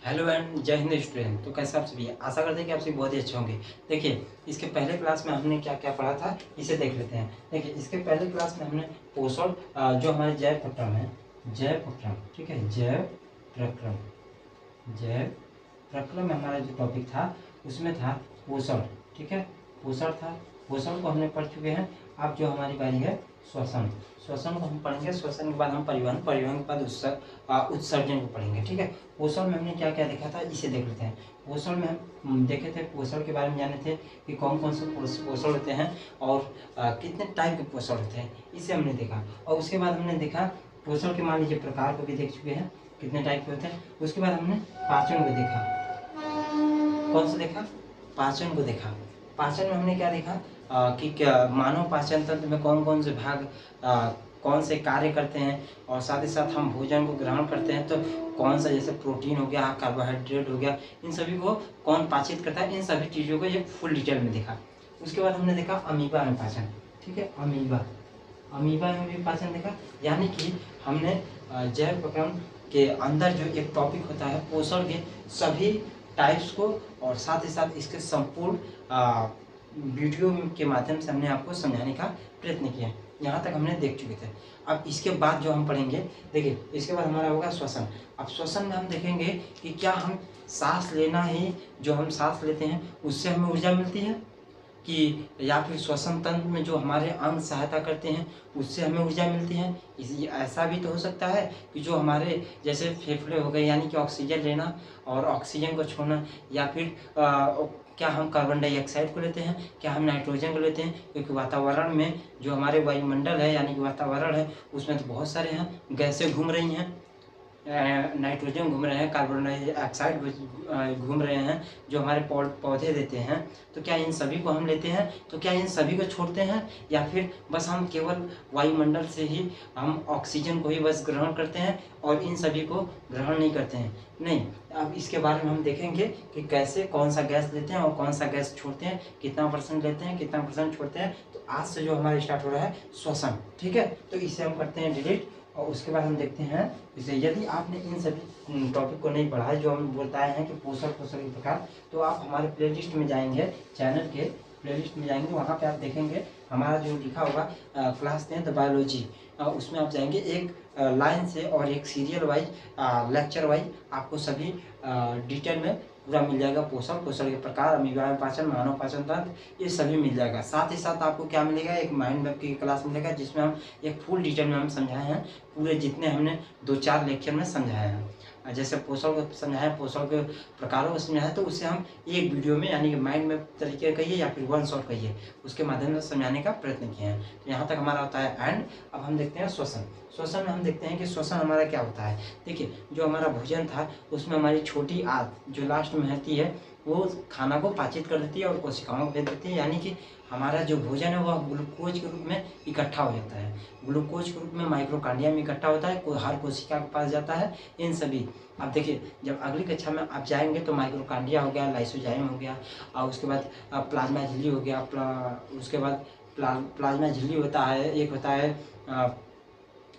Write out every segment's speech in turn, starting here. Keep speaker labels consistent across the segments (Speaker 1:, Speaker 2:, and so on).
Speaker 1: Hello and जय Hind student. तो कैसे आप सभी, आशा करते हैं कि आप सभी बहुत ही अच्छे होंगे। देखिए, इसके पहले क्लास में हमने क्या क्या पढ़ा था, इसे देख लेते हैं। देखिए, इसके पहले क्लास में हमने पोषण जो हमारे जैव प्रक्रम है, जैव प्रक्रम, ठीक है, जैव प्रक्रम में हमारा जो टॉपिक था उसमें था पोषण, ठीक है, पोषण था। पोषण को हमने पढ़ चुके हैं। अब जो हमारी बारी है श्वसन, श्वसन को हम पढ़ेंगे। श्वसन के बाद हम परिवहन, परिवहन के बाद उत्सर्जन को पढ़ेंगे, ठीक है। पोषण में हमने क्या क्या देखा था, इसे देख लेते हैं। पोषण में हम देखे थे, पोषण के बारे में जाने थे कि कौन कौन से पोषण होते हैं और कितने टाइप के पोषण होते हैं, इसे हमने देखा। और उसके बाद हमने देखा पोषण के मान लीजिए प्रकार को भी देख चुके हैं, कितने टाइप के होते हैं। उसके बाद हमने पाचन को देखा। कौन सा देखा? पाचन को देखा। पाचन में हमने क्या देखा कि क्या मानव पाचन तंत्र में कौन कौन से भाग कौन से कार्य करते हैं, और साथ ही साथ हम भोजन को ग्रहण करते हैं तो कौन सा, जैसे प्रोटीन हो गया, कार्बोहाइड्रेट हो गया, इन सभी को कौन पाचित करता है, इन सभी चीज़ों को ये फुल डिटेल में देखा। उसके बाद हमने देखा अमीबा में पाचन, ठीक है, अमीबा, अमीबा में भी पाचन देखा। यानी कि हमने जैव प्रक्रम के अंदर जो एक टॉपिक होता है पोषण के सभी टाइप्स को, और साथ ही साथ इसके संपूर्ण वीडियो के माध्यम से हमने आपको समझाने का प्रयत्न किया। यहाँ तक हमने देख चुके थे। अब इसके बाद जो हम पढ़ेंगे, देखिए, इसके बाद हमारा होगा श्वसन। अब श्वसन में हम देखेंगे कि क्या हम सांस लेना ही, जो हम सांस लेते हैं उससे हमें ऊर्जा मिलती है, कि या फिर श्वसन तंत्र में जो हमारे अंग सहायता करते हैं उससे हमें ऊर्जा मिलती है। इसी ऐसा भी तो हो सकता है कि जो हमारे जैसे फेफड़े हो गए, यानी कि ऑक्सीजन लेना और ऑक्सीजन को छोड़ना, या फिर क्या हम कार्बन डाइऑक्साइड को लेते हैं, क्या हम नाइट्रोजन को लेते हैं, क्योंकि वातावरण में जो हमारे वायुमंडल है यानी कि वातावरण है उसमें तो बहुत सारे हैं गैसें घूम रही हैं, नाइट्रोजन घूम रहे हैं, कार्बन डाइऑक्साइड घूम रहे हैं जो हमारे पौधे देते हैं। तो क्या इन सभी को हम लेते हैं, तो क्या इन सभी को छोड़ते हैं, या फिर बस हम केवल वायुमंडल से ही हम ऑक्सीजन को ही बस ग्रहण करते हैं और इन सभी को ग्रहण नहीं करते हैं? नहीं। अब इसके बारे में हम देखेंगे कि कैसे कौन सा गैस लेते हैं और कौन सा गैस छोड़ते हैं, कितना परसेंट लेते हैं, कितना परसेंट छोड़ते हैं। तो आज से जो हमारा स्टार्ट हो रहा है श्वसन, ठीक है, तो इसे हम करते हैं डिलीट। और उसके बाद हम देखते हैं इसे, यदि आपने इन सभी टॉपिक को नहीं पढ़ा है जो हम बताए हैं कि पोषण के प्रकार, तो आप हमारे प्लेलिस्ट में जाएंगे, चैनल के प्लेलिस्ट में जाएंगे, वहाँ पे आप देखेंगे हमारा जो लिखा होगा क्लास 10 बायोलॉजी, उसमें आप जाएंगे एक लाइन से और एक सीरियल वाइज, लेक्चर वाइज आपको सभी डिटेल में पूरा मिल जाएगा। पोषण के प्रकार, अमीबा में पाचन, मानव पाचन तंत्र, ये सभी मिल जाएगा। साथ ही साथ आपको क्या मिलेगा, एक माइंड मैप की क्लास मिलेगा जिसमें हम एक फुल डिटेल में हम समझाए हैं, पूरे जितने हमने 2-4 लेक्चर में समझाए हैं। जैसे पोषण को समझाया, पोषण के प्रकारों को समझाया, तो उसे हम एक वीडियो में यानी कि माइंड मैप तरीके कहिए या फिर वन शॉट कहिए, उसके माध्यम से समझाने का प्रयत्न किए हैं। तो यहाँ तक हमारा होता है एंड। अब हम देखते हैं श्वसन। श्वसन में हम देखते हैं कि श्वसन हमारा क्या होता है। देखिए, जो हमारा भोजन था उसमें हमारी छोटी आंत जो लास्ट में रहती है वो खाना को पाचित कर देती है और कोशिकाओं को भेज देती है, यानी कि हमारा जो भोजन है वह ग्लूकोज के रूप में इकट्ठा हो जाता है। ग्लूकोज के रूप में माइक्रोकांडिया में इकट्ठा होता है, हर कोशिका के पास जाता है। इन सभी, अब देखिए, जब अगली कक्षा में आप जाएंगे तो माइक्रोकांडिया हो गया, लाइसोजाइम हो गया, और उसके बाद प्लाज्मा झिल्ली हो गया, उसके बाद प्लाज्मा झिल्ली होता है, एक होता है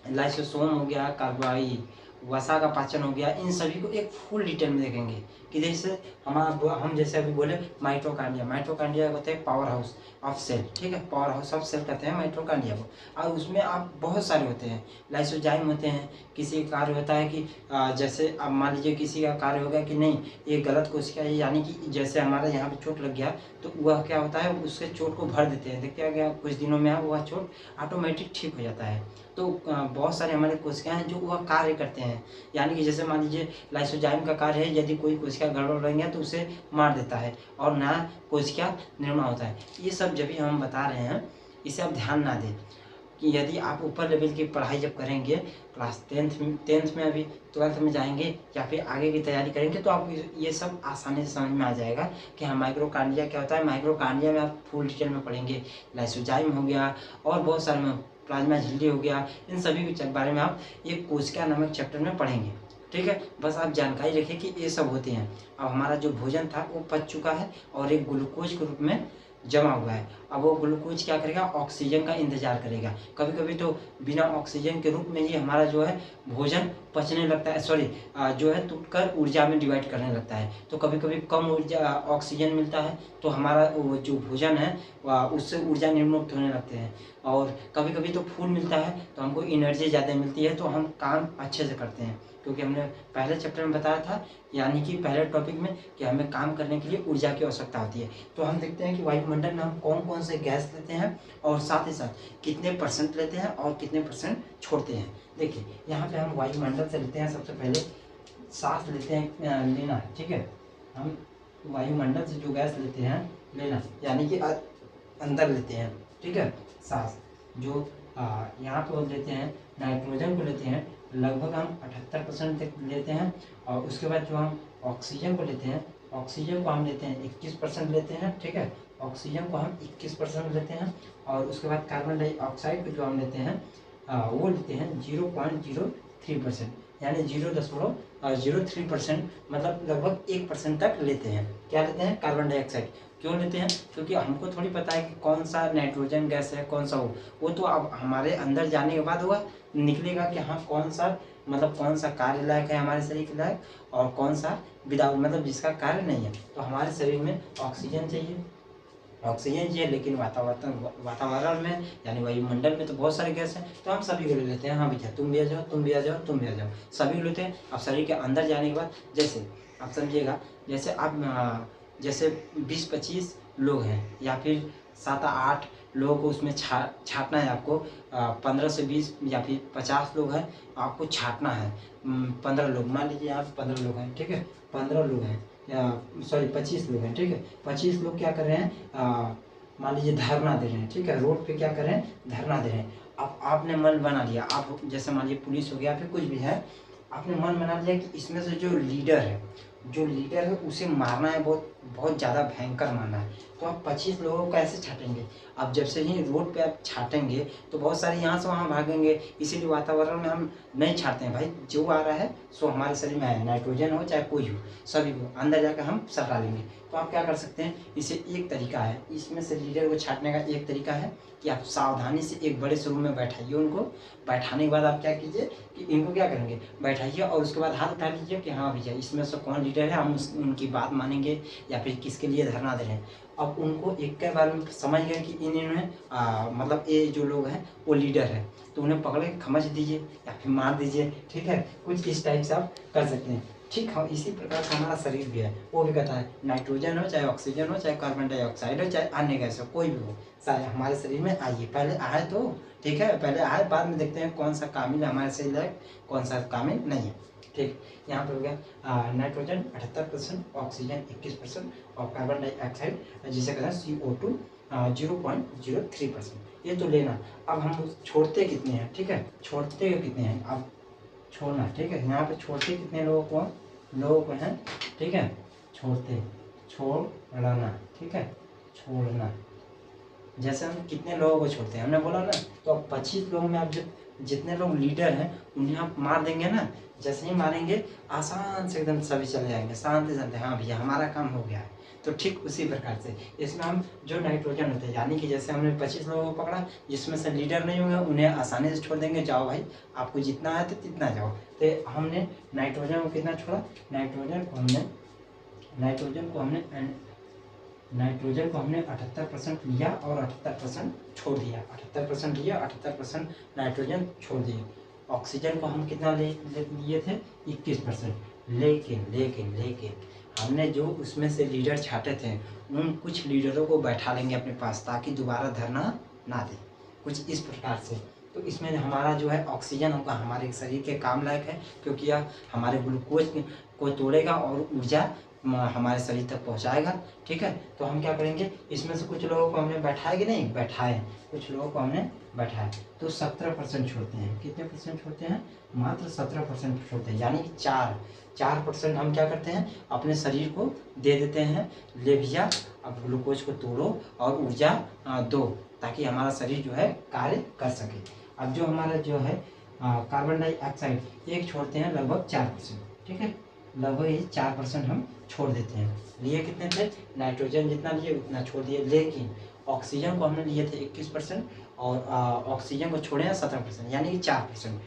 Speaker 1: लाइसोसोम हो गया, कार्बोहाई वसा का पाचन हो गया। इन सभी को एक फुल डिटेल में देखेंगे कि जैसे हम जैसे अभी बोले माइटोकांड्रिया, माइटोकांड्रिया होते हैं पावर हाउस ऑफ सेल, ठीक है, पावर हाउस ऑफ सेल कहते हैं माइटोकांड्रिया को। और उसमें आप बहुत सारे होते हैं, लाइसोजाइम होते हैं। किसी का कार्य होता है कि जैसे अब मान लीजिए किसी का कार्य हो गया कि नहीं ये गलत कोशिका है, यानी कि जैसे हमारा यहाँ पे चोट लग गया तो वह क्या होता है, उससे चोट को भर देते हैं, देखते गया कुछ दिनों में वह चोट ऑटोमेटिक ठीक हो जाता है। तो बहुत सारे हमारे कोशिकाएं हैं जो वह कार्य करते हैं, यानी कि जैसे मान लीजिए लाइसोजाइम का कार्य है, यदि कोई कोशिका गड़बड़ रहेंगे तो उसे मार देता है और नया कोशिका निर्माण होता है। ये सब जब भी हम बता रहे हैं इसे आप ध्यान ना दें कि यदि आप ऊपर लेवल की पढ़ाई जब करेंगे, क्लास 10th में अभी 12th में जाएंगे या फिर आगे की तैयारी करेंगे तो आपको ये सब आसानी से समझ में आ जाएगा कि हाँ माइक्रोकांडिया क्या होता है। माइक्रोकांडिया में आप फुल डिटेल में पढ़ेंगे, लाइसोजाइम हो गया और बहुत सारे में प्लाज्मा झिल्ली हो गया, इन सभी के बारे में आप एक कोशिका नामक चैप्टर में पढ़ेंगे, ठीक है। बस आप जानकारी रखिए कि ये सब होते हैं। अब हमारा जो भोजन था वो पच चुका है और एक ग्लूकोज के रूप में जमा हुआ है। अब वो ग्लूकोज क्या करेगा, ऑक्सीजन का इंतजार करेगा। कभी कभी तो बिना ऑक्सीजन के रूप में ही हमारा जो है भोजन पचने लगता है, सॉरी जो है टूटकर ऊर्जा में डिवाइड करने लगता है। तो कभी कभी कम ऊर्जा ऑक्सीजन मिलता है तो हमारा वो जो भोजन है उससे ऊर्जा निर्मुक्त होने लगते हैं। और कभी कभी तो फूल मिलता है तो हमको एनर्जी ज़्यादा मिलती है, तो हम काम अच्छे से करते हैं। क्योंकि हमने पहले चैप्टर में बताया था, यानी कि पहले टॉपिक में, कि हमें काम करने के लिए ऊर्जा की आवश्यकता होती है। तो हम देखते हैं कि वायुमंडल में हम कौन कौन से गैस लेते हैं और साथ ही साथ कितने परसेंट लेते हैं और कितने परसेंट छोड़ते हैं। देखिए यहाँ पे हम वायुमंडल से लेते हैं, सबसे पहले सांस लेते हैं, लेना है, ठीक है। हम वायुमंडल से जो गैस लेते हैं लेना, यानी कि अंदर लेते हैं, ठीक है। सांस जो यहाँ पे लेते हैं, नाइट्रोजन को लेते हैं, लगभग हम 78% लेते हैं। और उसके बाद जो हम ऑक्सीजन को लेते हैं, ऑक्सीजन को हम लेते हैं 21% लेते हैं, ठीक है। ऑक्सीजन को हम 21% लेते हैं। और उसके बाद कार्बन डाइऑक्साइड को जो हम लेते हैं वो लेते हैं 0.03%, यानी 0.03%, मतलब लगभग 1% तक लेते हैं। क्या लेते हैं, कार्बन डाइऑक्साइड। क्यों लेते हैं, क्योंकि हमको थोड़ी पता है कि कौन सा नाइट्रोजन गैस है, कौन सा वो तो अब हमारे अंदर जाने के बाद हुआ निकलेगा कि हाँ कौन सा, मतलब कौन सा कार्य लायक है हमारे शरीर के लायक, और कौन सा विदाउट, मतलब जिसका कार्य नहीं है। तो हमारे शरीर में ऑक्सीजन चाहिए, ऑक्सीजन चाहिए, लेकिन वातावरण में यानी वायुमंडल में तो बहुत सारे गैस हैं, तो हम सभी को ले लेते हैं। हाँ भैया तुम भी आ जाओ, तुम भी आ जाओ, तुम भी आ जाओ, सभी को लेते हैं। अब शरीर के अंदर जाने के बाद, जैसे आप समझिएगा, जैसे आप जैसे 20-25 लोग हैं, या फिर 7-8 लोगों को उसमें छांटना है आपको। 15 से 20 या फिर 50 लोग हैं, आपको छांटना है। 15 लोग, मान लीजिए यहाँ पे 15 लोग हैं, ठीक है। 15 लोग हैं, या सॉरी 25 लोग हैं, ठीक है। 25 लोग क्या कर रहे हैं, मान लीजिए धरना दे रहे हैं, ठीक है। रोड पे क्या कर रहे हैं, धरना दे रहे हैं। अब आपने मन बना लिया, आप जैसे मान लीजिए पुलिस हो गया, फिर कुछ भी है, आपने मन बना लिया कि इसमें से जो लीडर है उसे मारना है, बहुत बहुत ज़्यादा भयंकर मारना है। तो आप 25 लोगों को कैसे छाटेंगे। अब जब से ही रोड पे आप छाटेंगे तो बहुत सारे यहाँ से वहाँ भागेंगे, इसीलिए वातावरण में हम नहीं छाटते हैं। भाई जो आ रहा है सो हमारे शरीर में है, नाइट्रोजन हो चाहे कोई हो, सभी को अंदर जाकर हम सटा लेंगे। तो आप क्या कर सकते हैं, इसे एक तरीका है, इसमें से लीडर को छाटने का एक तरीका है कि आप सावधानी से एक बड़े से रूम में बैठाइए उनको। बैठाने के बाद आप क्या कीजिए कि इनको क्या करेंगे, बैठाइए, और उसके बाद हाथ उठा लीजिए कि हाँ भैया इसमें से कौन लीडर है, हम उनकी बात मानेंगे या फिर किसके लिए धरना दे रहे हैं। अब उनको एक के बारे में समझ गए कि इन्होंने मतलब ये जो लोग हैं वो लीडर है, तो उन्हें पकड़ के खमच दीजिए या फिर मार दीजिए, ठीक है। कुछ इस टाइप से आप कर सकते हैं, ठीक है। इसी प्रकार से हमारा शरीर भी है, वो भी कहता है नाइट्रोजन हो चाहे ऑक्सीजन हो चाहे कार्बन डाइऑक्साइड हो चाहे अन्य गैस हो, कोई भी हो, सारे हमारे शरीर में आइए, पहले आए तो ठीक है, पहले आए, बाद में देखते हैं कौन सा कामिल है हमारे शरीर लायक, कौन सा कामिल नहीं है, ठीक। यहाँ पे हो गया नाइट्रोजन 78%, ऑक्सीजन 21% और कार्बन डाइऑक्साइड जिसे कहते हैं CO2 0.03%, ये तो लेना। अब हम छोड़ते कितने हैं, ठीक है, छोड़ते कितने हैं, अब छोड़ना, ठीक है। यहाँ पे छोड़ते कितने लोगों को हैं, ठीक है, छोड़ना, ठीक है, छोड़ना। जैसे हम कितने लोगों को छोड़ते हैं हमने बोला ना, तो अब 25 लोगों में आप जितने लोग लीडर हैं उन्हें आप मार देंगे ना, जैसे ही मारेंगे आसान से एकदम सभी चले जाएंगे शांति शांति, हाँ भैया हमारा काम हो गया है। तो ठीक उसी प्रकार से इसमें हम जो नाइट्रोजन होते हैं, यानी कि जैसे हमने 25 लोगों को पकड़ा, जिसमें से लीडर नहीं होंगे उन्हें आसानी से छोड़ देंगे, जाओ भाई आपको जितना है तो तितना जाओ। तो हमने नाइट्रोजन को कितना छोड़ा, नाइट्रोजन को हमने 78% लिया और 78% छोड़ दिया, 78% लिया, 78% नाइट्रोजन छोड़ दिए। ऑक्सीजन को हम कितना लिए थे, 21%। लेकिन हमने जो उसमें से लीडर छाटे थे उन कुछ लीडरों को बैठा लेंगे अपने पास ताकि दोबारा धरना ना दे, कुछ इस प्रकार से। तो इसमें हमारा जो है ऑक्सीजन होगा हमारे शरीर के काम लायक है, क्योंकि यह हमारे ग्लूकोज को तोड़ेगा और ऊर्जा हमारे शरीर तक पहुंचाएगा, ठीक है। तो हम क्या करेंगे, इसमें से कुछ लोगों को हमने बैठाया कि नहीं, बैठाए, कुछ लोगों को हमने बैठाया, तो 17% छोड़ते हैं। कितने परसेंट छोड़ते हैं, मात्र 17% छोड़ते हैं, यानी कि 4% हम क्या करते हैं, अपने शरीर को दे देते हैं, ले भैया अब ग्लूकोज को तोड़ो और ऊर्जा दो, ताकि हमारा शरीर जो है कार्य कर सके। अब जो हमारा जो है कार्बन डाइऑक्साइड एक छोड़ते हैं लगभग 4%, ठीक है, लगभग ये 4% हम छोड़ देते हैं। लिए कितने थे, नाइट्रोजन जितना लिए उतना छोड़ दिए, लेकिन ऑक्सीजन को हमने लिए थे 21% और ऑक्सीजन को छोड़े हैं 17%, यानी कि 4%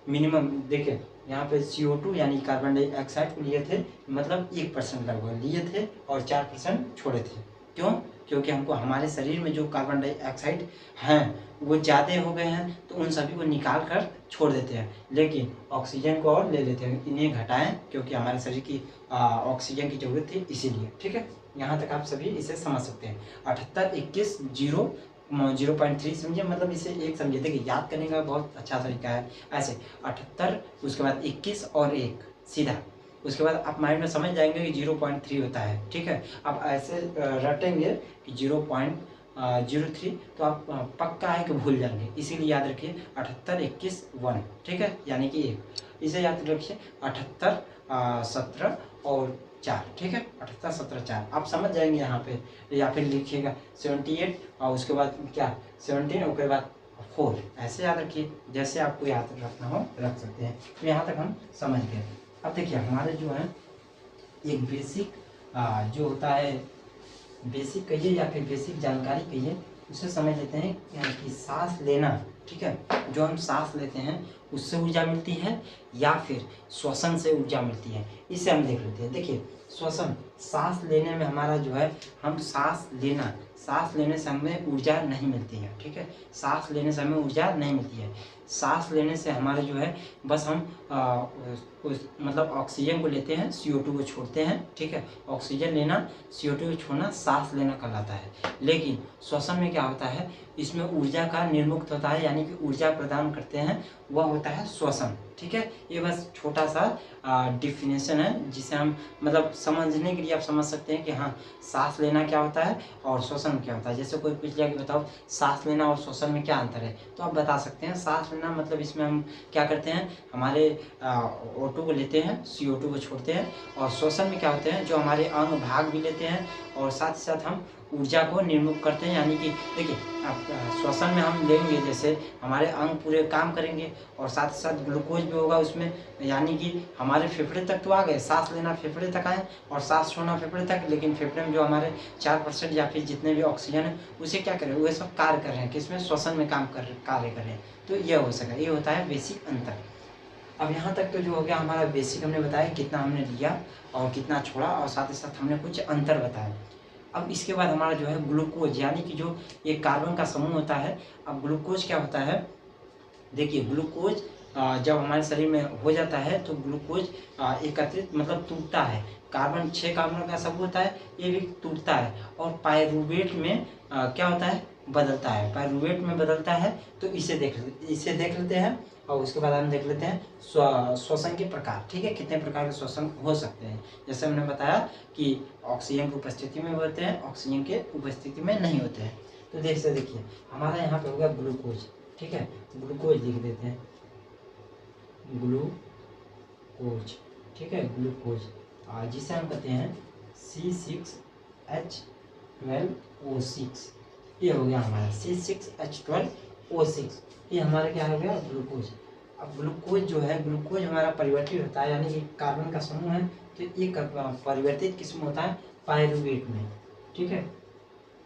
Speaker 1: मिनिमम। देखिए यहाँ पे CO2 यानी कार्बन डाइऑक्साइड को लिए थे, मतलब 1% लगभग लिए थे और 4% छोड़े थे। क्यों? क्योंकि हमको हमारे शरीर में जो कार्बन डाइऑक्साइड हैं वो ज़्यादा हो गए हैं, तो उन सभी को निकाल कर छोड़ देते हैं, लेकिन ऑक्सीजन को और ले लेते हैं, इन्हें घटाएं, क्योंकि हमारे शरीर की ऑक्सीजन की जरूरत थी इसीलिए। ठीक है, यहाँ तक आप सभी इसे समझ सकते हैं। 78 21 0.3 समझिए, मतलब इसे एक समझिए। देखिए याद करने का बहुत अच्छा तरीका है, ऐसे 78 उसके बाद 21 और 1 सीधा, उसके बाद आप माइंड में समझ जाएंगे कि 0.3 होता है। ठीक है, अब ऐसे रटेंगे कि 0.03, तो आप पक्का है कि भूल जाएंगे, इसीलिए याद रखिए 78 21 1। ठीक है, यानी कि 1, इसे याद रखिए 78 17 और 4। ठीक है, 78 17 4 आप समझ जाएंगे यहाँ पे, या फिर लिखिएगा 78 और उसके बाद क्या 17 और उसके बाद 4, ऐसे याद रखिए, जैसे आपको याद रखना हो रख सकते हैं। तो यहाँ तक हम समझ गए। अब देखिए हमारे जो है एक बेसिक जो होता है, बेसिक कहिए या फिर बेसिक जानकारी कहिए, उसे समझ लेते हैं कि सांस लेना। ठीक है, जो हम सांस लेते हैं उससे ऊर्जा मिलती है या फिर श्वसन से ऊर्जा मिलती है, इसे हम देख लेते हैं। देखिए श्वसन, सांस लेने में हमारा जो है, हम सांस लेने से हमें ऊर्जा नहीं मिलती है। ठीक है, सांस लेने से हमें ऊर्जा नहीं मिलती है। सांस लेने से हमारे जो है बस हम मतलब ऑक्सीजन को लेते हैं, CO2 को छोड़ते हैं। ठीक है, ऑक्सीजन लेना, CO2 को छोड़ना सांस लेना कहलाता है। लेकिन श्वसन में क्या होता है, इसमें ऊर्जा का निर्मुक्त होता है, यानी कि ऊर्जा प्रदान करते हैं, वह होता है श्वसन। ठीक है, ये बस छोटा सा डिफिनेशन है, जिसे हम मतलब समझने के लिए आप समझ सकते हैं कि हाँ सांस लेना क्या होता है और श्वसन क्या होता है। जैसे कोई पूछ लिया कि बताओ सांस लेना और श्वसन में क्या अंतर है, तो आप बता सकते हैं सांस लेना मतलब इसमें हम क्या करते हैं, हमारे O2 को लेते हैं, CO2 को छोड़ते हैं, और श्वसन में क्या होते हैं, जो हमारे अंग भाग भी लेते हैं और साथ ही साथ हम ऊर्जा को निर्मुक्त करते हैं। यानी कि देखिए आप श्वसन में हम लेंगे, जैसे हमारे अंग पूरे काम करेंगे और साथ ही साथ ग्लूकोज भी होगा उसमें, यानी कि हमारे फेफड़े तक तो आ गए, सांस लेना फेफड़े तक आए और सांस छोड़ना फेफड़े तक, लेकिन फेफड़े में जो हमारे 4% या फिर जितने भी ऑक्सीजन है उसे क्या करें, वह सब कार्य कर रहे हैं, किसमें, श्वसन में कार्य कर रहे हैं। तो यह हो सका, ये होता है बेसिक अंतर। अब यहाँ तक तो जो हो गया हमारा बेसिक, हमने बताया कितना हमने लिया और कितना छोड़ा, और साथ ही साथ हमने कुछ अंतर बताया। अब इसके बाद हमारा जो है ग्लूकोज, यानी कि जो ये कार्बन का समूह होता है। अब ग्लूकोज क्या होता है, देखिए ग्लूकोज जब हमारे शरीर में हो जाता है तो ग्लूकोज एकत्रित मतलब टूटता है। कार्बन 6 कार्बन का समूह होता है, ये भी टूटता है और पायरुवेट में क्या होता है, बदलता है, पायरुवेट में बदलता है। तो इसे देख लेते हैं और उसके बाद हम देख लेते हैं श्वसन के प्रकार। ठीक है, कितने प्रकार के श्वसन हो सकते हैं। जैसे हमने बताया कि ऑक्सीजन की उपस्थिति में होते हैं, ऑक्सीजन के उपस्थिति में नहीं होते हैं। तो देखिए हमारा यहाँ पे होगा ग्लूकोज। ठीक है, ग्लूकोज लिख देते हैं, ग्लूकोज। ठीक है, ग्लूकोज जिसे हम कहते हैं C6H12O6, ये हो गया हमारा C6H12O6, ये हमारा क्या हो गया, ग्लूकोज। अब ग्लूकोज जो है, ग्लूकोज हमारा परिवर्तित होता है, यानी कि कार्बन का समूह है तो एक परिवर्तित किस्म होता है पायरुवेट में। ठीक है,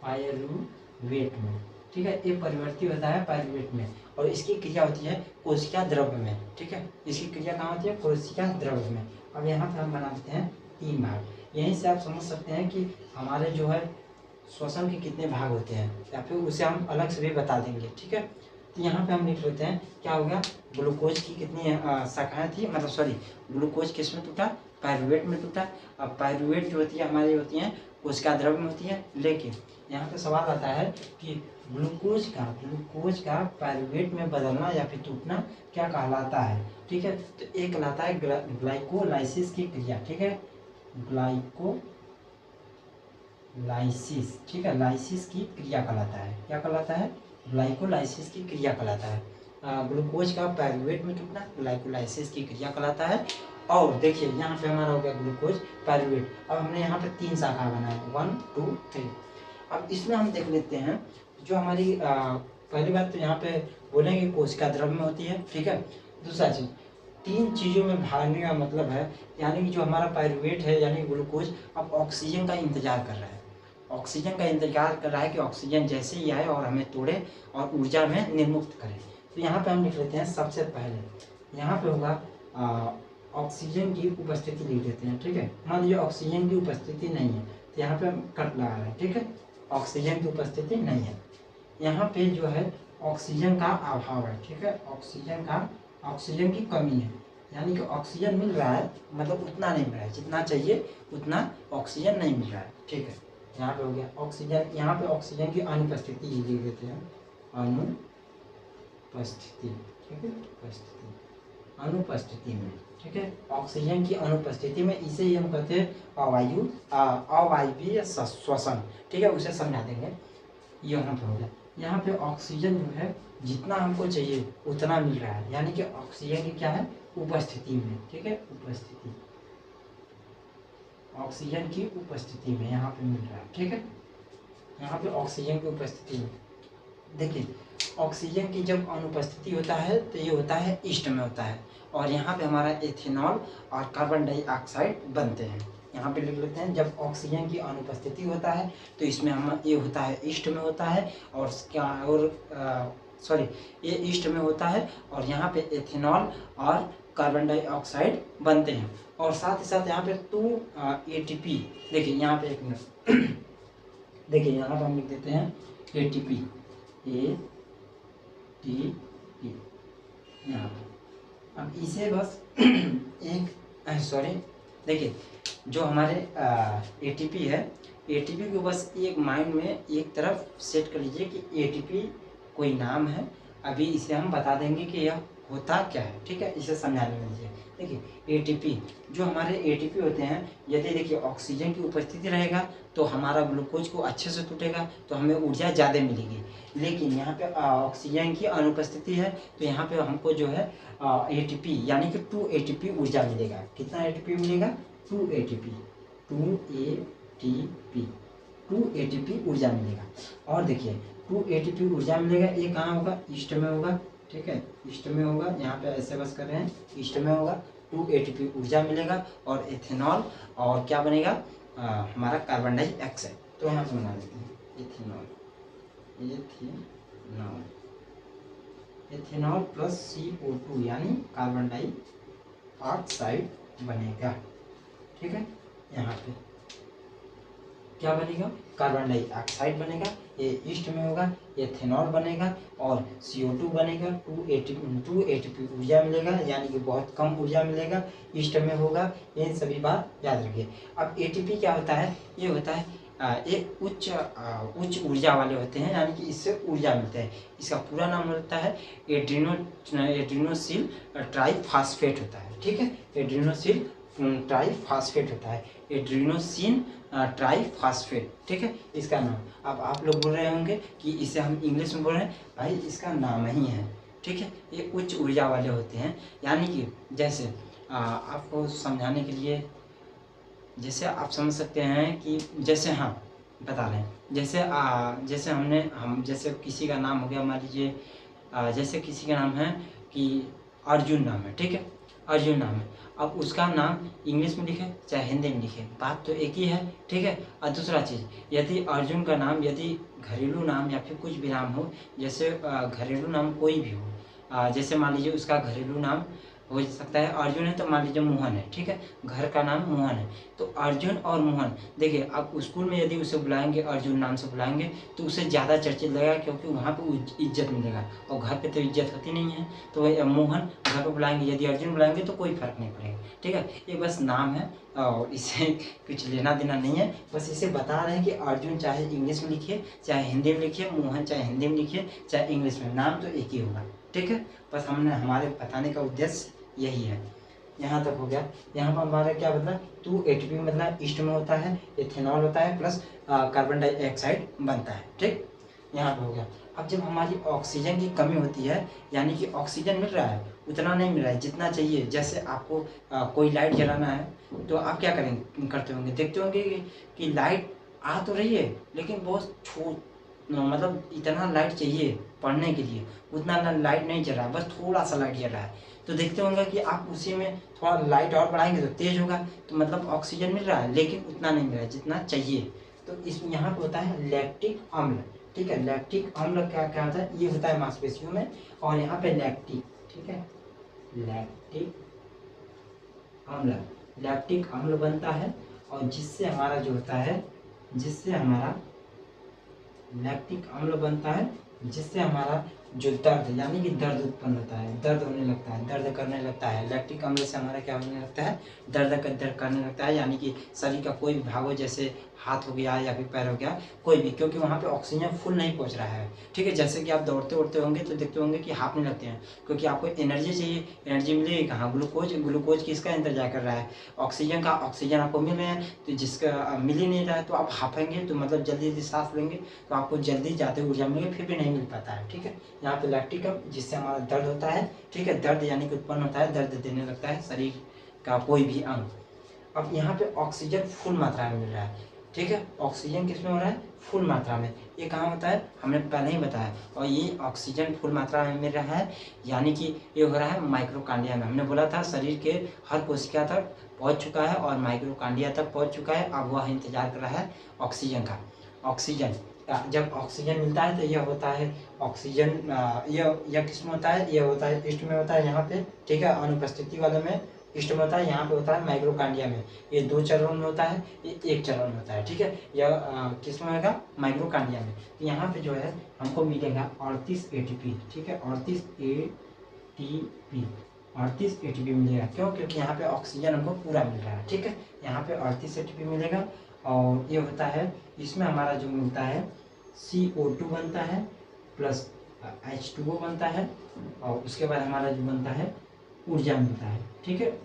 Speaker 1: पायरुवेट में। ठीक है, ये परिवर्तित होता है पायरुवेट में और इसकी क्रिया होती है कोशिका द्रव्य में। ठीक है, इसकी क्रिया कहाँ होती है, कोशिका द्रव्य में। अब यहाँ पे हम बना देते हैं 3 भाग। यहीं से आप समझ सकते हैं कि हमारे जो है श्वसन के कितने भाग होते हैं, या फिर उसे हम अलग से भी बता देंगे। ठीक है, तो यहाँ पे हम लिख लेते हैं क्या हो गया, ग्लूकोज की कितनी शाखाएं थी, मतलब सॉरी, ग्लूकोज किस में टूटा, पायरुवेट में टूटा। अब पायरुवेट जो होती है हमारी होती है कोशिका द्रव्य में होती है, लेकिन यहाँ पे सवाल आता है कि ग्लूकोज का पायरुवेट में बदलना या फिर टूटना क्या कहलाता है। ठीक है, तो एक कहलाता है ग्लाइकोलाइसिस की क्रिया। ठीक है, ग्लाइकोलाइसिस। ठीक है, लाइसिस की क्रिया कहलाता है, क्या कहलाता है, ग्लाइकोलाइसिस की क्रिया कहलाता है। ग्लूकोज का पायरुवेट में टूटना ग्लाइकोलाइसिस की क्रिया कहलाता है। और देखिए यहाँ पे हमारा हो गया ग्लूकोज पायरुवेट। अब हमने यहाँ पे 3 शाखा बनाया, 1 2 3। अब इसमें हम देख लेते हैं जो हमारी पहली बात तो यहाँ पे बोलेंगे कोशिका द्रव्य में होती है। ठीक है, दूसरा चीज तीन चीज़ों में भागने का मतलब है, यानी कि जो हमारा पायरुवेट है यानी ग्लूकोज अब ऑक्सीजन का इंतजार कर रहा है, ऑक्सीजन का इंतजार कर रहा है कि ऑक्सीजन जैसे ही आए और हमें तोड़े और ऊर्जा में निर्मुक्त करे। तो यहाँ पे हम लिख लेते हैं सबसे पहले यहाँ पे होगा ऑक्सीजन की उपस्थिति लिख देते हैं, ठीक है। मान लीजिए ऑक्सीजन की उपस्थिति नहीं है तो यहाँ पे हम कट लगा रहे हैं, ठीक है। ऑक्सीजन की उपस्थिति नहीं है, यहाँ पे जो है ऑक्सीजन का अभाव है, ठीक है। ऑक्सीजन की कमी है, यानी कि ऑक्सीजन मिल रहा है मतलब उतना नहीं मिल रहा है, जितना चाहिए उतना ऑक्सीजन नहीं मिल रहा है, ठीक है। यहाँ पे हो गया ऑक्सीजन, यहाँ पे ऑक्सीजन की अनुपस्थिति लिख देते हैं, अनुपस्थिति, ठीक है। अनुपस्थिति में, ठीक है, ऑक्सीजन की अनुपस्थिति में इसे ही हम कहते हैं अवायवीय श्वसन, ठीक है। उसे समझा देंगे। यहाँ पे हो गया, यहाँ पे ऑक्सीजन जो है जितना हमको चाहिए उतना मिल रहा है, यानी कि ऑक्सीजन की क्या है उपस्थिति में, ठीक है। उपस्थिति, ऑक्सीजन की उपस्थिति में यहाँ पे मिल रहा है, ठीक है। यहाँ पे ऑक्सीजन की उपस्थिति में देखिए, ऑक्सीजन की जब अनुपस्थिति होता है तो ये होता है ईस्ट में होता है, और यहाँ पे हमारा एथेनॉल और कार्बन डाइऑक्साइड बनते हैं। यहाँ पे लिख लेते हैं, जब ऑक्सीजन की अनुपस्थिति होता है तो इसमें हम ये होता है ईस्ट में होता है, और क्या और ये ईस्ट में होता है, और यहाँ पे एथेनॉल और कार्बन डाइऑक्साइड बनते हैं। और साथ ही साथ यहाँ पे 2 ATP, देखिए यहाँ पे एक मिनट देखिए यहाँ पे हम लिख देते हैं ATP, यहाँ पे। अब इसे बस देखिए जो हमारे ATP है, ATP को बस एक माइंड में एक तरफ सेट कर लीजिए कि ATP कोई नाम है, अभी इसे हम बता देंगे कि यह होता क्या है, ठीक है। इसे समझाने में दीजिए। देखिए ATP, जो हमारे ATP होते हैं, यदि देखिए ऑक्सीजन की उपस्थिति रहेगा तो हमारा ग्लूकोज को अच्छे से टूटेगा तो हमें ऊर्जा ज़्यादा मिलेगी, लेकिन यहाँ पे ऑक्सीजन की अनुपस्थिति है तो यहाँ पे हमको जो है ATP यानी कि 2 ATP ऊर्जा मिलेगा। कितना ATP मिलेगा? 2 ATP ऊर्जा मिलेगा। और देखिए 2 ATP ऊर्जा मिलेगा, ये कहाँ होगा? ईस्ट में होगा, ठीक है। ईस्ट में होगा, यहाँ पे ऐसे बस कर रहे हैं, ईस्ट में होगा। 2 ATP ऊर्जा मिलेगा और एथेनॉल और क्या बनेगा हमारा कार्बन डाइऑक्साइड। तो यहाँ से बना देते हैं एथेनॉल प्लस CO2 यानी कार्बन डाइऑक्साइड बनेगा, ठीक है। यहाँ पे क्या बनेगा? कार्बन डाइऑक्साइड बनेगा, ये ईस्ट में होगा, एथेनॉल बनेगा और CO2 बनेगा। 2 ATP ऊर्जा मिलेगा, यानी कि बहुत कम ऊर्जा मिलेगा, ईस्ट में होगा। ये सभी बात याद रखिए। अब ATP क्या होता है? ये होता है एक उच्च ऊर्जा वाले होते हैं, यानी कि इससे ऊर्जा मिलता है। इसका पूरा नाम होता है एड्रीनोसिल ट्राइफॉस्फेट होता है, ठीक है। एड्रीनोसिल ट्राइफॉस्फेट होता है, एड्रीनोसिन ट्राइफॉस्फेट, ठीक है इसका नाम। अब आप लोग बोल रहे होंगे कि इसे हम इंग्लिश में बोल रहे हैं, भाई इसका नाम ही है, ठीक है। ये उच्च ऊर्जा वाले होते हैं, यानी कि जैसे आपको समझाने के लिए जैसे आप समझ सकते हैं कि जैसे हाँ बता रहे हैं, जैसे हम जैसे किसी का नाम हो गया, मान लीजिए जैसे किसी का नाम है कि अर्जुन नाम है, ठीक है, अर्जुन नाम है। अब उसका नाम इंग्लिश में लिखे चाहे हिंदी में लिखे, बात तो एक ही है, ठीक है। और दूसरा चीज़, यदि अर्जुन का नाम यदि घरेलू नाम या फिर कुछ भी नाम हो, जैसे घरेलू नाम कोई भी हो, जैसे मान लीजिए उसका घरेलू नाम हो सकता है अर्जुन है तो मान लीजिए मोहन है, ठीक है, घर का नाम मोहन है। तो अर्जुन और मोहन, देखिए आप स्कूल में यदि उसे बुलाएंगे अर्जुन नाम से बुलाएंगे तो उसे ज़्यादा चर्चित लगेगा, क्योंकि वहाँ पे इज्जत मिलेगा, और घर पे तो इज्जत होती नहीं है। तो मोहन घर पे बुलाएंगे, यदि अर्जुन बुलाएंगे तो कोई फर्क नहीं पड़ेगा, ठीक है। ये बस नाम है और इससे कुछ लेना देना नहीं है, बस इसे बता रहे हैं कि अर्जुन चाहे इंग्लिश में लिखिए चाहे हिंदी में लिखिए, मोहन चाहे हिंदी में लिखिए चाहे इंग्लिश में, नाम तो एक ही होगा, ठीक है। बस हमने हमारे बताने का उद्देश्य यही है। यहाँ तक हो गया। यहाँ पर हमारा क्या बदला? 2 ATP मतलब ईस्ट में होता है, एथेनॉल होता है प्लस कार्बन डाइऑक्साइड बनता है, ठीक। यहाँ पर हो गया। अब जब हमारी ऑक्सीजन की कमी होती है, यानी कि ऑक्सीजन मिल रहा है उतना नहीं मिल रहा है जितना चाहिए, जैसे आपको कोई लाइट जलाना है तो आप क्या करते होंगे, देखते होंगे कि लाइट आ तो रही है लेकिन बहुत मतलब इतना लाइट चाहिए पढ़ने के लिए, उतना लाइट नहीं जल रहा है, बस थोड़ा सा लाइट जल रहा है। तो देखते होंगे कि आप उसी में थोड़ा लाइट और बढ़ाएंगे तो तेज होगा, तो मतलब ऑक्सीजन मिल रहा है लेकिन उतना नहीं मिल रहा है जितना चाहिए। तो इस यहाँ पे होता है लैक्टिक अम्ल, ठीक है। लैक्टिक अम्ल क्या क्या होता है, ये होता है मांसपेशियों में, और यहाँ पे लैक्टिक, ठीक है, लैक्टिक अम्ल, लैक्टिक अम्ल बनता है, और जिससे हमारा जो होता है, जिससे हमारा लैक्टिक अम्ल बनता है, जिससे हमारा जो दर्द यानी कि दर्द उत्पन्न होता है, दर्द होने लगता है, दर्द करने लगता है। लैक्टिक अम्ल से हमारा क्या होने लगता है, दर्द करने लगता है, यानी कि शरीर का कोई भी भाग हो, जैसे हाथ हो गया या फिर पैर हो गया, कोई भी, क्योंकि वहाँ पे ऑक्सीजन फुल नहीं पहुँच रहा है, ठीक है। जैसे कि आप दौड़ते उड़ते होंगे तो देखते होंगे कि हांफने लगते हैं, क्योंकि आपको एनर्जी चाहिए, एनर्जी मिलेगी कहाँ, ग्लूकोज किसका इंतजार कर रहा है, ऑक्सीजन का। ऑक्सीजन आपको मिल रहे हैं, तो जिसका मिल ही नहीं रहा है तो आप हांफेंगे, तो मतलब जल्दी जल्दी सांस लेंगे तो आपको जल्दी जाते ऊर्जा मिलेगी, फिर भी नहीं मिल पाता है, ठीक है। यहाँ पे लैक्टिक अम्ल, जिससे हमारा दर्द होता है, ठीक है, दर्द यानी कि उत्पन्न होता है, दर्द देने लगता है शरीर का कोई भी अंग। अब यहाँ पे ऑक्सीजन फुल मात्रा में मिल रहा है, ठीक है, ऑक्सीजन किस में हो रहा है, फुल मात्रा में। ये कहाँ होता है, हमने पहले ही बताया, और ये ऑक्सीजन फुल मात्रा में मिल रहा है, यानी कि ये हो रहा है माइक्रोकांडिया में। हमने बोला था शरीर के हर कोशिका तक पहुँच चुका है और माइक्रोकांडिया तक पहुँच चुका है, अब वह इंतजार कर रहा है ऑक्सीजन का। ऑक्सीजन, जब ऑक्सीजन मिलता है तो यह होता है ऑक्सीजन, यह किस में होता है, यह होता है ईस्ट में होता है यहाँ पे, ठीक है, अनुपस्थिति वाले में ईस्ट में होता है, यहाँ पे होता है माइक्रोकांडिया में। ये 2 चरणों में होता है, ये 1 चरण में होता है, ठीक है। यह किस में होगा, माइक्रोकांडिया में। तो यहाँ पे जो है हमको मिलेगा 38 ATP, ठीक है, 38 ATP, 38 ATP मिलेगा। क्यों, क्योंकि यहाँ पे ऑक्सीजन हमको पूरा मिल रहा है, ठीक है। यहाँ पे 38 ATP मिलेगा, और ये होता है, इसमें हमारा जो मिलता है CO2 बनता है प्लस H2O बनता है, और उसके बाद हमारा जो बनता है ऊर्जा मिलता है, ठीक है,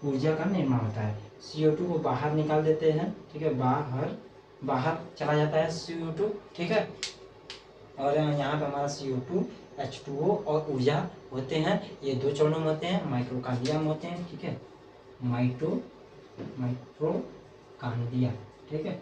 Speaker 1: ऊर्जा का निर्माण होता है। CO2 को बाहर निकाल देते हैं, ठीक है, बाहर चला जाता है CO2, ठीक है, और यहाँ पे हमारा CO2, H2O और ऊर्जा होते हैं। ये 2 चरणों में होते हैं, माइक्रोकांडिया में होते हैं, ठीक है, माइक्रोकांडिया, ठीक है,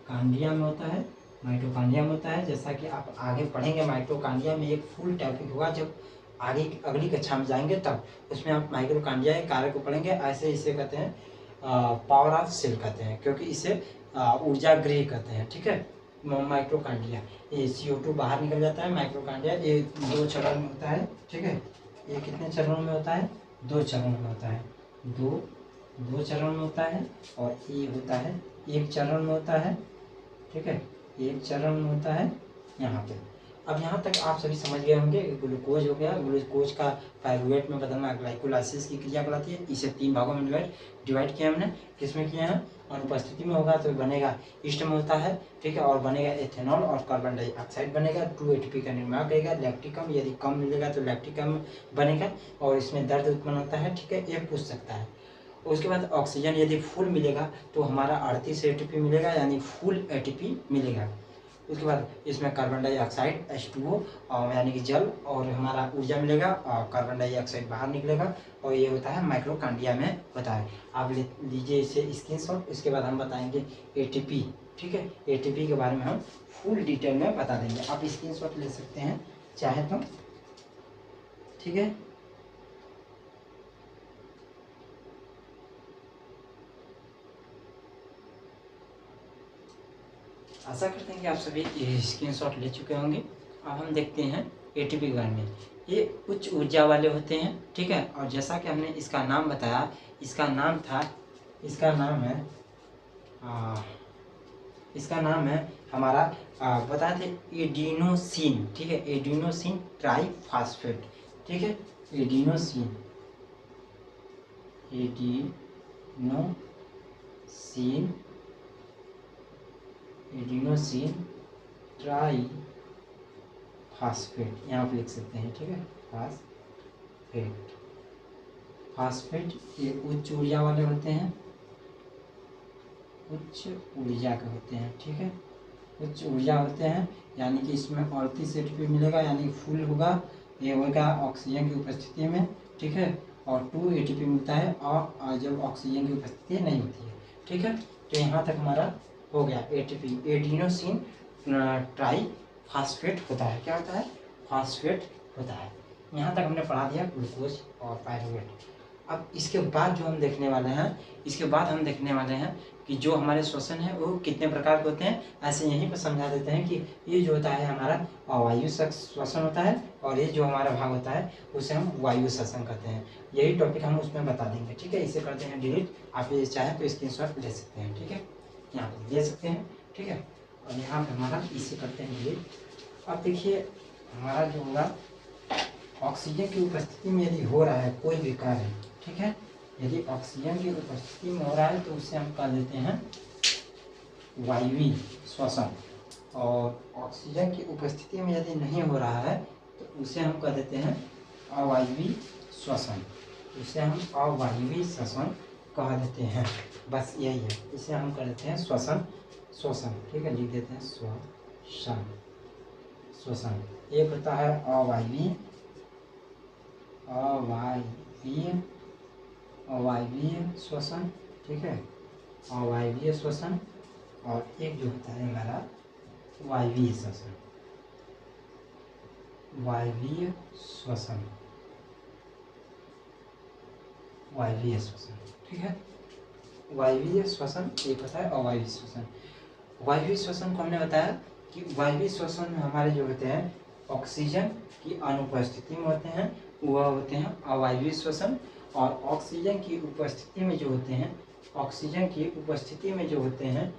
Speaker 1: कांडिया में होता है, माइटोकांडिया में होता है। जैसा कि आप आगे पढ़ेंगे, माइटोकांडिया में एक फुल टॉपिक होगा, जब आगे अगली कक्षा में जाएंगे तब उसमें आप माइक्रोकांडिया के कार्य को पढ़ेंगे। ऐसे इसे कहते हैं पावर ऑफ सेल कहते हैं, क्योंकि इसे ऊर्जा गृह कहते हैं, ठीक है, माइक्रोकांडिया। ये CO2 बाहर निकल जाता है, माइक्रोकांडिया ये 2 चरण में होता है, ठीक है। ये कितने चरणों में होता है, 2 चरणों में होता है, दो चरण में होता है, और ये होता है 1 चरण में होता है, ठीक है, 1 चरण में होता है यहाँ पे। अब यहाँ तक आप सभी समझ गए होंगे। ग्लूकोज हो गया, ग्लूकोज का पायरुवेट में बदलना ग्लाइकोलाइसिस की क्रिया कहलाती है। इसे 3 भागों में डिवाइड किया हमने। किसमें किया है, अनुपस्थिति में होगा तो बनेगा ईस्ट में होता है, ठीक है, और बनेगा एथेनॉल और कार्बन डाइऑक्साइड बनेगा, 2 ATP का निर्माण करेगा। लैक्टिक अम्ल यदि कम मिलेगा तो लैक्टिक अम्ल बनेगा, और इसमें दर्द उत्पन्न होता है, ठीक है, ये पूछ सकता है। उसके बाद ऑक्सीजन यदि फुल मिलेगा तो हमारा 38 ATP मिलेगा, यानी फुल ATP मिलेगा। उसके बाद इसमें कार्बन डाइऑक्साइड H2O यानी कि जल, और हमारा ऊर्जा मिलेगा, और कार्बन डाइऑक्साइड बाहर निकलेगा, और ये होता है माइक्रोकांडिया में होता है। आप लीजिए इसे स्क्रीनशॉट। इसके बाद हम बताएंगे ATP, ठीक है, ATP के बारे में हम फुल डिटेल में बता देंगे। आप स्क्रीनशॉट ले सकते हैं चाहे तो, ठीक है। आशा करते हैं कि आप सभी ये स्क्रीनशॉट ले चुके होंगे। अब हम देखते हैं ATP के बारे में। ये उच्च ऊर्जा वाले होते हैं, ठीक है, और जैसा कि हमने इसका नाम बताया, इसका नाम है हमारा बताए थे एडिनोसिन, ठीक है, एडिनोसिन ट्राइफॉस्फेट, ठीक है, एडिनोसिन ट्राइफॉस्फेट यहाँ पे लिख सकते हैं, ठीक है, फास्फेट ये उच्च ऊर्जा वाले होते हैं, उच्च ऊर्जा के होते हैं, ठीक है, उच्च ऊर्जा होते हैं, यानी कि इसमें 38 ATP मिलेगा, यानी फुल होगा, ये होगा ऑक्सीजन की उपस्थिति में, ठीक है, और 2 ATP मिलता है और जब ऑक्सीजन की उपस्थिति नहीं होती है, ठीक है। तो यहाँ तक हमारा हो गया ATP, एडिनोसिन ट्राइफॉस्फेट होता है। क्या होता है, फास्फेट होता है। यहाँ तक हमने पढ़ा दिया ग्लूकोज और पायरुवेट। अब इसके बाद जो हम देखने वाले हैं, इसके बाद हम देखने वाले हैं कि जो हमारे श्वसन है वो कितने प्रकार के होते हैं। ऐसे यहीं पर समझा देते हैं कि ये जो होता है हमारा अवायु श्वसन होता है, और ये जो हमारा भाग होता है उसे हम वायु श्वसन कहते हैं। यही टॉपिक हम उसमें बता देंगे, ठीक है। इसे करते हैं डिलीट। आप ये चाहें तो स्क्रीनशॉट ले सकते हैं, ठीक है, यहाँ पर ले सकते हैं, ठीक है। और यहाँ पर हमारा इसे करते हैं डिलीट। अब देखिए हमारा जो होगा ऑक्सीजन की उपस्थिति में यदि हो रहा है कोई भी कार्य, ठीक है, यदि ऑक्सीजन की उपस्थिति में हो रहा है तो उसे हम कह देते हैं वायवीय श्वसन, और ऑक्सीजन की उपस्थिति में यदि नहीं हो रहा है तो उसे हम कह देते हैं अवायवीय श्वसन। उसे हम अवायवीय श्वसन कह देते हैं। बस यही है, इसे हम कह देते हैं श्वसन, श्वसन, ठीक है, लिख देते हैं श्वसन, श्वसन। एक होता है अवायवीय, अवायवीय श्वसन, ठीक है, अवायवीय श्वसन, और एक जो होता है हमारा वायवीय श्वसन, वायवीय श्वसन, वायवीय श्वसन, ठीक है। वायवीय श्वसन एक होता है अवायवीय श्वसन। वायवीय श्वसन को हमने बताया कि वायवीय श्वसन में हमारे जो होते हैं ऑक्सीजन की अनुपस्थिति में होते हैं, वह होते हैं अवायवीय श्वसन। और ऑक्सीजन की उपस्थिति में जो होते हैं, ऑक्सीजन की उपस्थिति में जो होते हैं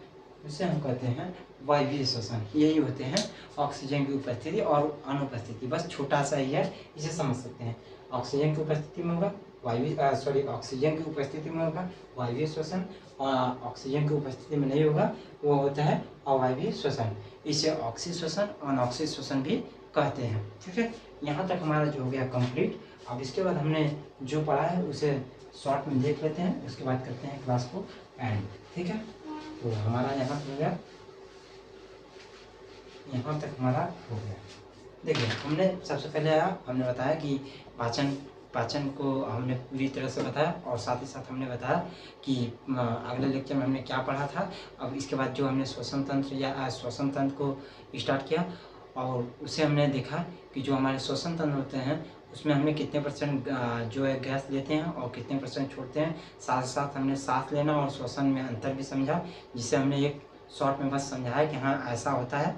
Speaker 1: उसे हम कहते हैं वायवीय श्वसन। यही होते हैं ऑक्सीजन की उपस्थिति और अनुपस्थिति, बस छोटा सा ही है, इसे समझ सकते हैं। ऑक्सीजन की उपस्थिति में होगा ऑक्सीजन की उपस्थिति में होगा वायवीय श्वसन, और ऑक्सीजन की उपस्थिति में नहीं होगा वो होता है अवायवीय श्वसन। इसे ऑक्सी श्वसन, अनऑक्सी श्वसन भी कहते हैं, ठीक है। यहाँ तक हमारा जो हो गया कंप्लीट। अब इसके बाद हमने जो पढ़ा है उसे शॉर्ट में देख लेते हैं, उसके बाद करते हैं क्लास को एंड, ठीक है। तो हमारा यहाँ तक हो गया, यहाँ तक हमारा हो गया। देखिए हमने सबसे पहले हमने बताया कि पाचन को हमने पूरी तरह से बताया, और साथ ही साथ हमने बताया कि अगले लेक्चर में हमने क्या पढ़ा था। अब इसके बाद जो हमने श्वसन तंत्र या श्वसन तंत्र को स्टार्ट किया, और उसे हमने देखा कि जो हमारे श्वसन तंत्र होते हैं उसमें हमें कितने परसेंट जो है गैस लेते हैं और कितने परसेंट छोड़ते हैं। साथ ही साथ हमने सांस लेना और श्वसन में अंतर भी समझा, जिसे हमने एक शॉर्ट में बस समझाया कि हाँ ऐसा होता है।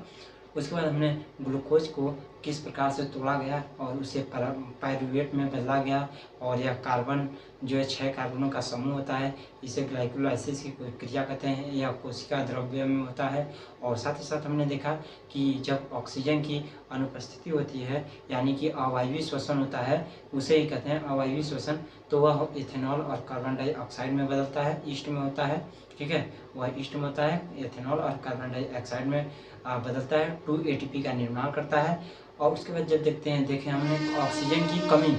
Speaker 1: उसके बाद हमने ग्लूकोज को किस प्रकार से तोड़ा गया और उसे पायरुवेट में बदला गया, और यह कार्बन जो है 6 कार्बनों का समूह होता है, इसे ग्लाइकोलाइसिस की क्रिया कहते हैं, यह कोशिका द्रव्य में होता है। और साथ ही साथ हमने देखा कि जब ऑक्सीजन की अनुपस्थिति होती है यानी कि अवायवीय श्वसन होता है, उसे ही कहते हैं अवायवीय श्वसन, तो वह इथेनॉल और कार्बन डाइऑक्साइड में बदलता है, ईस्ट में होता है, ठीक है, वह ईस्ट में होता है, इथेनॉल और कार्बन डाइऑक्साइड में बदलता है, 2 ATP का निर्माण करता है। और उसके बाद जब देखें हमने ऑक्सीजन की कमी,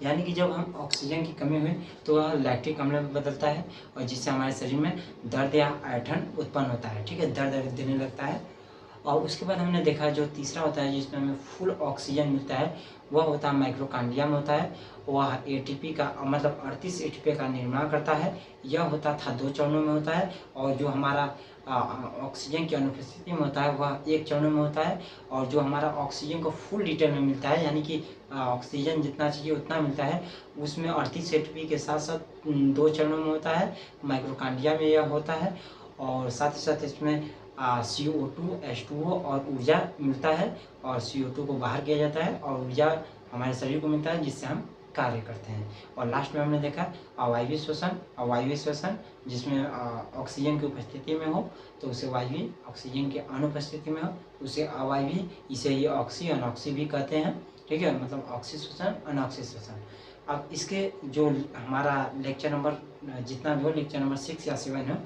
Speaker 1: यानी कि जब हम ऑक्सीजन की कमी हुई तो वह लैक्टिक अम्ल में बदलता है, और जिससे हमारे शरीर में दर्द या ऐंठन उत्पन्न होता है, ठीक है, दर्द देने लगता है। और उसके बाद हमने देखा जो तीसरा होता है जिसमें हमें फुल ऑक्सीजन मिलता है, वह होता है माइक्रोकांडिया में होता है, वह ATP का मतलब 38 ATP का निर्माण करता है। यह होता था 2 चरणों में होता है, और जो हमारा ऑक्सीजन की अनुपस्थिति में होता है वह 1 चरणों में होता है, और जो हमारा ऑक्सीजन को फुल डिटेल में मिलता है यानी कि ऑक्सीजन जितना चाहिए उतना मिलता है, उसमें 38 ATP के साथ साथ 2 चरणों में होता है, माइक्रोकांडिया में यह होता है। और साथ ही साथ इसमें CO2, H2O और ऊर्जा मिलता है, और CO2 को बाहर किया जाता है और ऊर्जा हमारे शरीर को मिलता है जिससे हम कार्य करते हैं। और लास्ट में हमने देखा अवायवीय श्वसन, जिसमें ऑक्सीजन की उपस्थिति में हो तो उसे वायवीय, ऑक्सीजन की अनुपस्थिति में हो उसे अवायवीय, इसे ही ऑक्सी अनऑक्सी भी कहते हैं, ठीक है, मतलब ऑक्सी श्वसन अनऑक्सी श्वसन। अब इसके जो हमारा लेक्चर नंबर जितना भी हो, लेक्चर नंबर 6 या 7 है,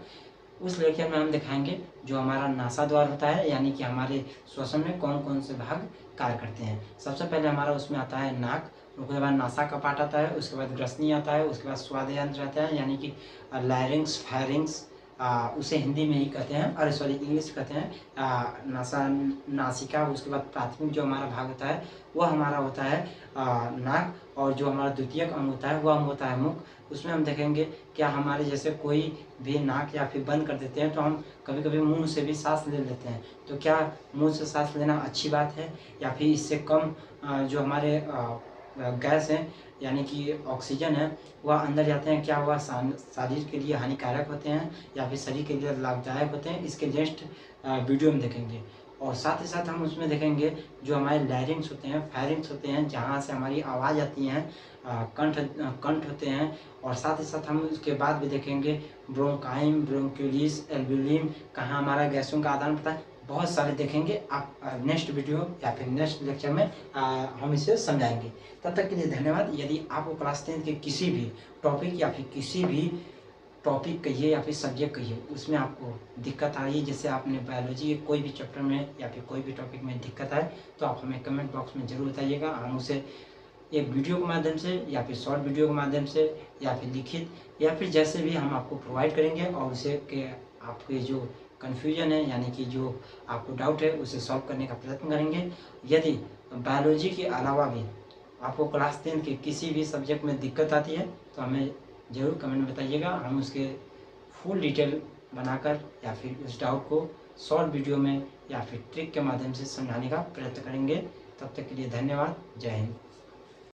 Speaker 1: उस लेक्चर में हम दिखाएंगे जो हमारा नासा द्वार होता है, यानी कि हमारे श्वसन में कौन कौन से भाग कार्य करते हैं। सबसे पहले हमारा उसमें आता है नाक, उसके बाद नासा का पार्ट आता है, उसके बाद ग्रसनी आता है, उसके बाद स्वाद यंत्र आता है यानी कि लैरिंग्स, फायरिंग्स, उसे हिंदी में ही कहते हैं, अरे सॉरी इंग्लिश कहते हैं नासिका। उसके बाद प्राथमिक जो हमारा भाग होता है वह हमारा होता है नाक, और जो हमारा द्वितीयक अंग होता है वह अंग होता है मुख। उसमें हम देखेंगे क्या हमारे जैसे कोई भी नाक या फिर बंद कर देते हैं तो हम कभी कभी मुंह से भी सांस ले लेते हैं, तो क्या मुंह से सांस लेना अच्छी बात है या फिर इससे कम जो हमारे गैस है यानी कि ऑक्सीजन है वह अंदर जाते हैं, क्या वह शरीर के लिए हानिकारक होते हैं या फिर शरीर के लिए लाभदायक होते हैं, इसके नेक्स्ट वीडियो में देखेंगे। और साथ ही साथ हम उसमें देखेंगे जो हमारे लैरिंग्स होते हैं, फेरिंग्स होते हैं, जहाँ से हमारी आवाज़ आती है, कंठ होते हैं। और साथ ही साथ हम उसके बाद भी देखेंगे ब्रोंकाइम, ब्रोंक्यूलिस, एल्ब्यूलिन, कहाँ हमारा गैसों का आदान प्रदान, बहुत सारे देखेंगे। आप नेक्स्ट वीडियो या फिर नेक्स्ट लेक्चर में हम इसे समझाएंगे। तब तक के लिए धन्यवाद। यदि आपको क्लास 10 के किसी भी टॉपिक या फिर किसी भी टॉपिक कहिए या फिर सब्जेक्ट कहिए उसमें आपको दिक्कत आ रही है, जैसे आपने बायोलॉजी के कोई भी चैप्टर में या फिर कोई भी टॉपिक में दिक्कत आए तो आप हमें कमेंट बॉक्स में ज़रूर बताइएगा। हम उसे एक वीडियो के माध्यम से या फिर शॉर्ट वीडियो के माध्यम से या फिर लिखित या फिर जैसे भी हम आपको प्रोवाइड करेंगे और उसे के आपके जो कन्फ्यूजन है यानी कि जो आपको डाउट है उसे सॉल्व करने का प्रयत्न करेंगे। यदि बायोलॉजी के अलावा भी आपको क्लास 10 के किसी भी सब्जेक्ट में दिक्कत आती है तो हमें ज़रूर कमेंट में बताइएगा। हम उसके फुल डिटेल बनाकर या फिर उस डाउट को शॉर्ट वीडियो में या फिर ट्रिक के माध्यम से समझाने का प्रयत्न करेंगे। तब तक के लिए धन्यवाद। जय हिंद।